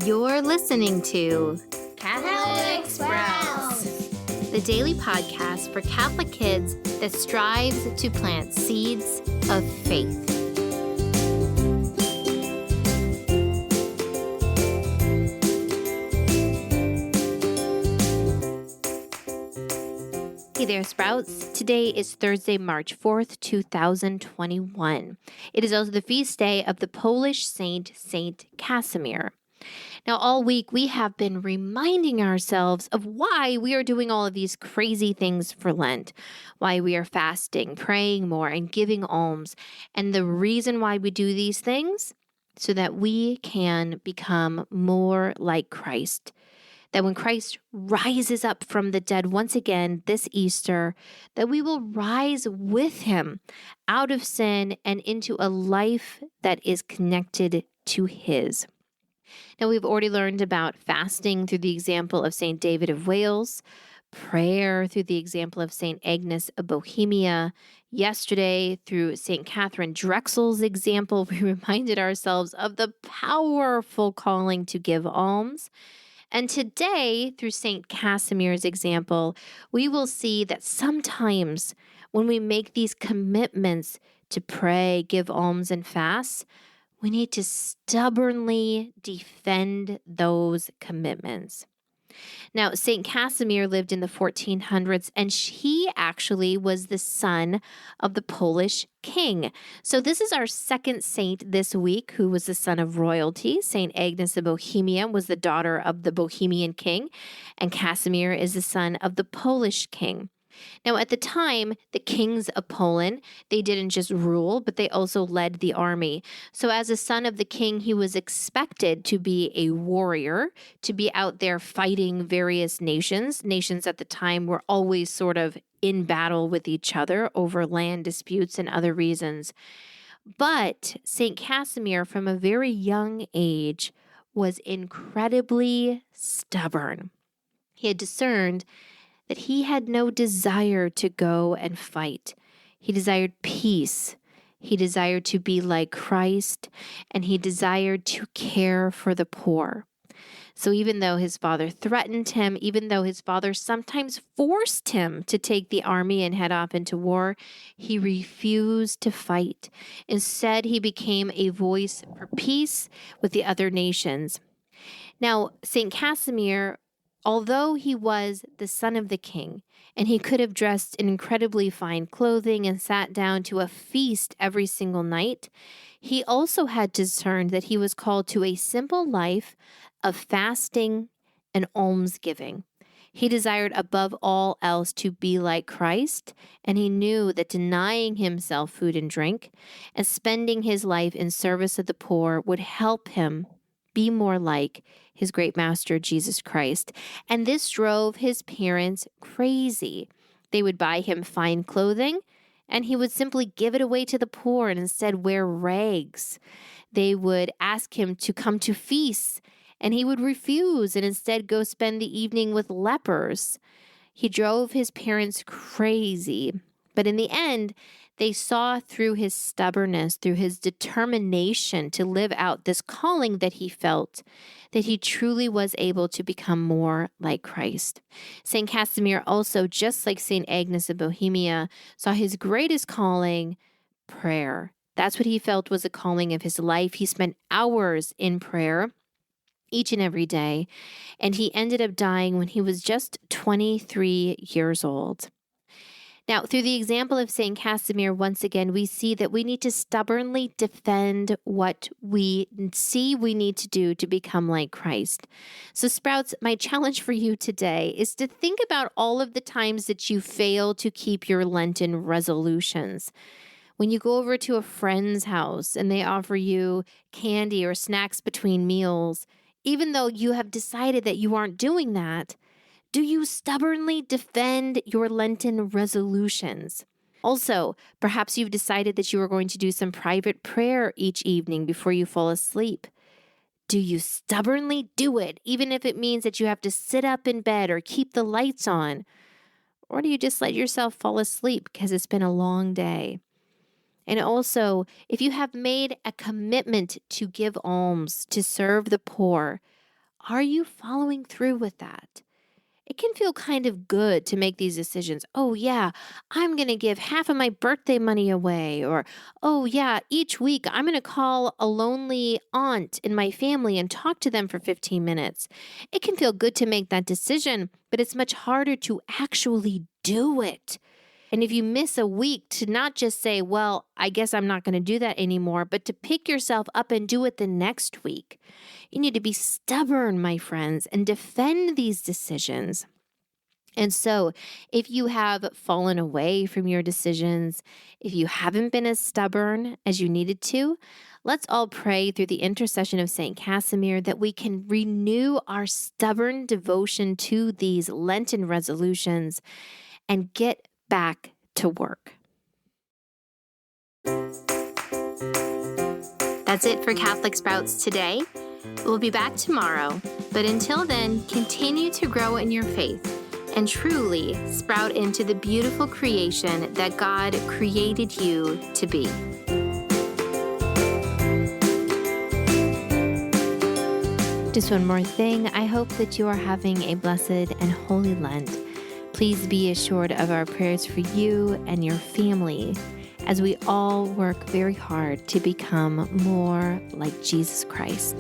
You're listening to Catholic Sprouts, the daily podcast for Catholic kids that strives to plant seeds of faith. Hey there, Sprouts. Today is Thursday, March 4th, 2021. It is also the feast day of the Polish saint, Saint Casimir. Now, all week, we have been reminding ourselves of why we are doing all of these crazy things for Lent, why we are fasting, praying more, and giving alms. And the reason why we do these things, so that we can become more like Christ. That when Christ rises up from the dead once again this Easter, that we will rise with him out of sin and into a life that is connected to his. Now, we've already learned about fasting through the example of St. David of Wales, prayer through the example of St. Agnes of Bohemia. Yesterday, through St. Catherine Drexel's example, we reminded ourselves of the powerful calling to give alms. And today, through St. Casimir's example, we will see that sometimes when we make these commitments to pray, give alms, and fast, we need to stubbornly defend those commitments. Now, St. Casimir lived in the 1400s, and he actually was the son of the Polish king. So this is our second saint this week who was the son of royalty. St. Agnes of Bohemia was the daughter of the Bohemian king, and Casimir is the son of the Polish king. Now, at the time, the kings of Poland, they didn't just rule, but they also led the army. So as a son of the king, he was expected to be a warrior, to be out there fighting various nations. Nations at the time were always sort of in battle with each other over land disputes and other reasons. But St. Casimir, from a very young age, was incredibly stubborn. He had discerned that he had no desire to go and fight. He desired peace. He desired to be like Christ, and he desired to care for the poor. So even though his father threatened him, even though his father sometimes forced him to take the army and head off into war, he refused to fight. Instead, he became a voice for peace with the other nations. Now, St. Casimir, although he was the son of the king, and he could have dressed in incredibly fine clothing and sat down to a feast every single night, he also had discerned that he was called to a simple life of fasting and almsgiving. He desired above all else to be like Christ, and he knew that denying himself food and drink and spending his life in service of the poor would help him be more like his great master, Jesus Christ. And this drove his parents crazy. They would buy him fine clothing, and he would simply give it away to the poor and instead wear rags. They would ask him to come to feasts, and he would refuse and instead go spend the evening with lepers. He drove his parents crazy. But in the end, they saw through his stubbornness, through his determination to live out this calling that he felt, that he truly was able to become more like Christ. St. Casimir also, just like St. Agnes of Bohemia, saw his greatest calling, prayer. That's what he felt was a calling of his life. He spent hours in prayer each and every day, and he ended up dying when he was just 23 years old. Now, through the example of St. Casimir, once again, we see that we need to stubbornly defend what we see we need to do to become like Christ. So, Sprouts, my challenge for you today is to think about all of the times that you fail to keep your Lenten resolutions. When you go over to a friend's house and they offer you candy or snacks between meals, even though you have decided that you aren't doing that, do you stubbornly defend your Lenten resolutions? Also, perhaps you've decided that you are going to do some private prayer each evening before you fall asleep. Do you stubbornly do it, even if it means that you have to sit up in bed or keep the lights on? Or do you just let yourself fall asleep because it's been a long day? And also, if you have made a commitment to give alms, to serve the poor, Are you following through with that? It can feel kind of good to make these decisions. Oh, yeah, I'm going to give half of my birthday money away. Or, oh, yeah, each week I'm going to call a lonely aunt in my family and talk to them for 15 minutes. It can feel good to make that decision, but it's much harder to actually do it. And if you miss a week, to not just say, well, I guess I'm not going to do that anymore, but to pick yourself up and do it the next week. You need to be stubborn, my friends, and defend these decisions. And so, if you have fallen away from your decisions, if you haven't been as stubborn as you needed to, let's all pray through the intercession of St. Casimir that we can renew our stubborn devotion to these Lenten resolutions and get back to work. That's it for Catholic Sprouts today. We'll be back tomorrow, but until then, continue to grow in your faith and truly sprout into the beautiful creation that God created you to be. Just one more thing. I hope that you are having a blessed and holy Lent. Please be assured of our prayers for you and your family as we all work very hard to become more like Jesus Christ.